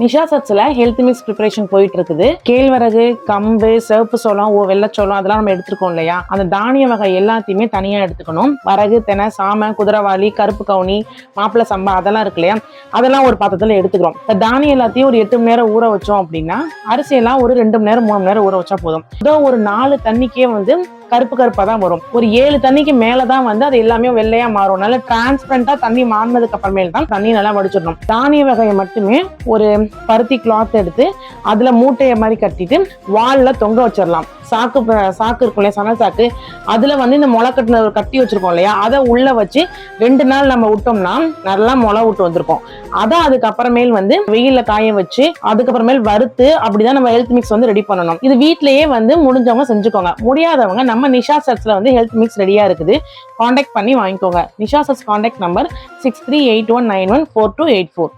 Nisha சட்ஸ்ல health mix preparation போயிட்டு இருக்குது. கேழ்வரகு, கம்பு, சிவப்பு சோளம், வெள்ளச்சோளம் அதெல்லாம் நம்ம எடுத்துருக்கோம் இல்லையா, அந்த தானிய வகை எல்லாத்தையுமே தனியா எடுத்துக்கணும். வரகு, தெனை, சாமை, குதிரைவாளி, கருப்பு கவுனி, மாப்பிள சம்பா அதெல்லாம் இருக்கு இல்லையா, அதெல்லாம் ஒரு பாத்திரத்துல எடுத்துக்கிறோம். இந்த தானியம் எல்லாத்தையும் ஒரு 8 மணி நேரம் ஊற வச்சோம் அப்படின்னா, அரிசியெல்லாம் ஒரு 2 மணி நேரம் 3 மணி நேரம் ஊற வச்சா போதும். இதோ ஒரு 4 தண்ணிக்கே கருப்பு கருப்பா தான் வரும். ஒரு 7 தண்ணிக்கு மேலதான் அது எல்லாமே வெள்ளையா மாறும். நல்ல டிரான்ஸ்பரண்டா தண்ணி மாறினதுக்கு அப்புறமேல் தான் தண்ணி நல்லா வடிச்சிடணும். தானிய வகையை மட்டுமே ஒரு பருத்தி கிளாத் எடுத்து அதுல மூட்டைய மாதிரி கட்டிட்டு வால்ல தொங்க வச்சிடலாம். சாக்கு இருக்கும் இல்லையா, சணல் சாக்கு, அதுல இந்த முளை கட்டின கட்டி வச்சிருக்கோம் இல்லையா, அதை உள்ள வச்சு 2 நாள் நம்ம விட்டோம்னா நல்லா முளை விட்டு வந்திருக்கும். அதை அதுக்கப்புறமேல் வெயில்ல காய வச்சு அதுக்கப்புறமேல் வறுத்து அப்படிதான் நம்ம ஹெல்த் மிக்ஸ் ரெடி பண்ணணும். இது வீட்லயே முடிஞ்சவங்க செஞ்சுக்கோங்க. முடியாதவங்க நம்ம நிஷா சட்ஸ்ல ஹெல்த் மிக்ஸ் ரெடியா இருக்குது, கான்டாக்ட் பண்ணி வாங்கிக்கோங்க. நிஷா சட்ஸ் கான்டாக்ட் நம்பர் 6381914284.